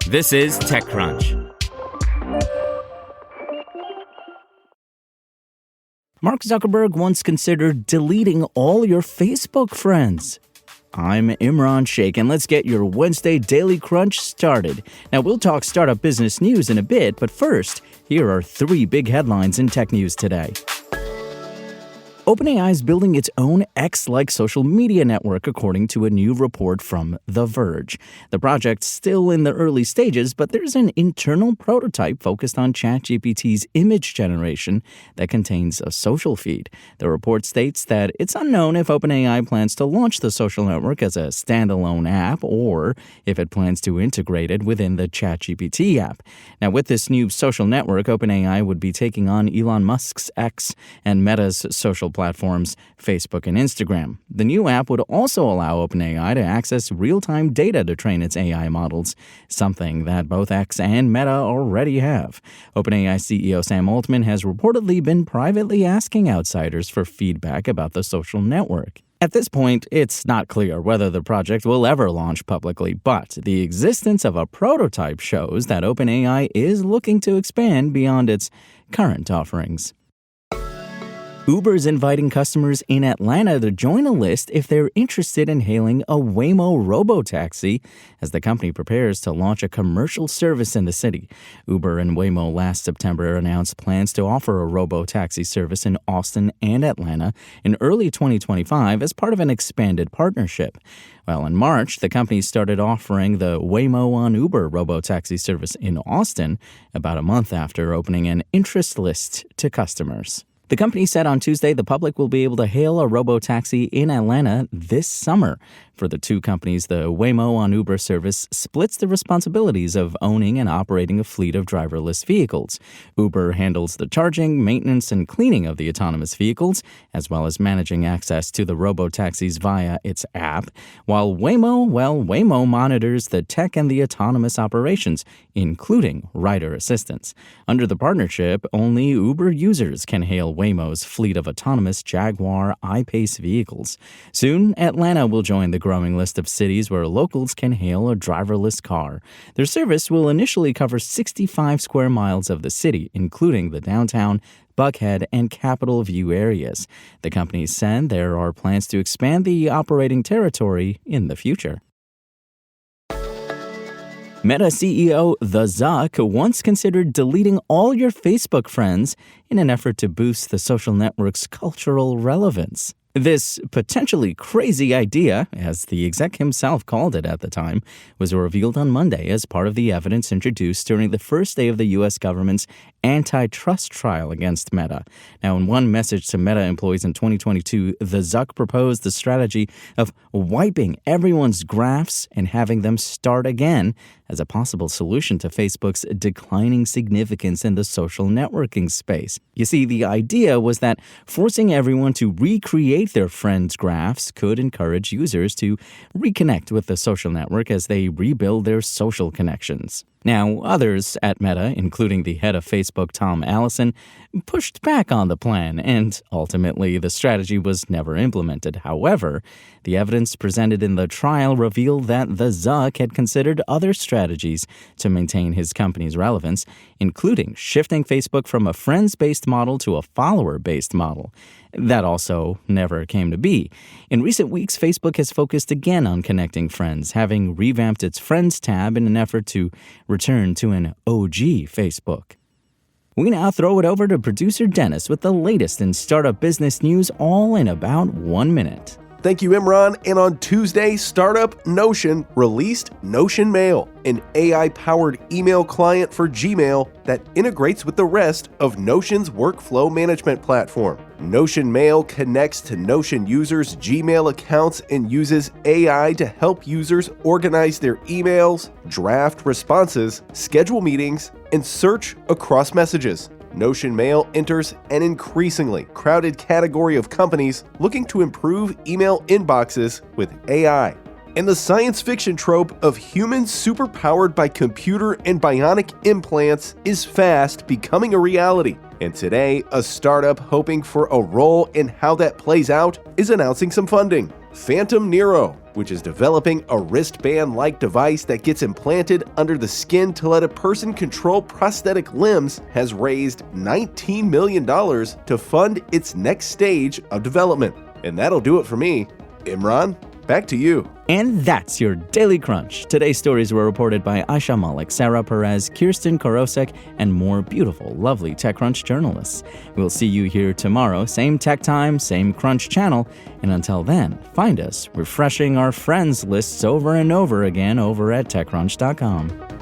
This is TechCrunch. Mark Zuckerberg once considered deleting all your Facebook friends. I'm Imran Sheikh, and let's get your Wednesday Daily Crunch started. Now, we'll talk startup business news in a bit, but first, here are three big headlines in tech news today. OpenAI is building its own X-like social media network, according to a new report from The Verge. The project's still in the early stages, but there's an internal prototype focused on ChatGPT's image generation that contains a social feed. The report states that it's unknown if OpenAI plans to launch the social network as a standalone app or if it plans to integrate it within the ChatGPT app. Now, with this new social network, OpenAI would be taking on Elon Musk's X and Meta's social platforms, Facebook and Instagram. The new app would also allow OpenAI to access real-time data to train its AI models, something that both X and Meta already have. OpenAI CEO Sam Altman has reportedly been privately asking outsiders for feedback about the social network. At this point, it's not clear whether the project will ever launch publicly, but the existence of a prototype shows that OpenAI is looking to expand beyond its current offerings. Uber's inviting customers in Atlanta to join a list if they're interested in hailing a Waymo robotaxi as the company prepares to launch a commercial service in the city. Uber and Waymo last September announced plans to offer a robotaxi service in Austin and Atlanta in early 2025 as part of an expanded partnership. Well, in March, the company started offering the Waymo on Uber robotaxi service in Austin about a month after opening an interest list to customers. The company said on Tuesday the public will be able to hail a robotaxi in Atlanta this summer. For the two companies, the Waymo on Uber service splits the responsibilities of owning and operating a fleet of driverless vehicles. Uber handles the charging, maintenance, and cleaning of the autonomous vehicles, as well as managing access to the robotaxis via its app, while Waymo monitors the tech and the autonomous operations, including rider assistance. Under the partnership, only Uber users can hail Waymo's fleet of autonomous Jaguar I-Pace vehicles. Soon, Atlanta will join the growing list of cities where locals can hail a driverless car. Their service will initially cover 65 square miles of the city, including the downtown, Buckhead, and Capitol View areas. The company said there are plans to expand the operating territory in the future. Meta CEO The Zuck once considered deleting all your Facebook friends in an effort to boost the social network's cultural relevance. This potentially crazy idea, as the exec himself called it at the time, was revealed on Monday as part of the evidence introduced during the first day of the U.S. government's antitrust trial against Meta. Now, in one message to Meta employees in 2022, the Zuck proposed the strategy of wiping everyone's graphs and having them start again as a possible solution to Facebook's declining significance in the social networking space. You see, the idea was that forcing everyone to recreate their friends' graphs could encourage users to reconnect with the social network as they rebuild their social connections. Now, others at Meta, including the head of Facebook, Tom Allison, pushed back on the plan, and ultimately the strategy was never implemented. However, the evidence presented in the trial revealed that the Zuck had considered other strategies to maintain his company's relevance, including shifting Facebook from a friends-based model to a follower-based model. That also never came to be. In recent weeks, Facebook has focused again on connecting friends, having revamped its Friends tab in an effort to return to an OG Facebook. We now throw it over to producer Dennis with the latest in startup business news, all in about 1 minute. Thank you, Imran. And on Tuesday, startup Notion released Notion Mail, an AI-powered email client for Gmail that integrates with the rest of Notion's workflow management platform. Notion Mail connects to Notion users' Gmail accounts and uses AI to help users organize their emails, draft responses, schedule meetings, and search across messages. Notion Mail enters an increasingly crowded category of companies looking to improve email inboxes with AI. And the science fiction trope of humans superpowered by computer and bionic implants is fast becoming a reality. And today, a startup hoping for a role in how that plays out is announcing some funding. Phantom Nero, which is developing a wristband-like device that gets implanted under the skin to let a person control prosthetic limbs, has raised $19 million to fund its next stage of development. And that'll do it for me. Imran, back to you. And that's your Daily Crunch. Today's stories were reported by Aisha Malik, Sarah Perez, Kirsten Korosek, and more beautiful, lovely TechCrunch journalists. We'll see you here tomorrow, same tech time, same Crunch channel. And until then, find us refreshing our friends lists over and over again over at TechCrunch.com.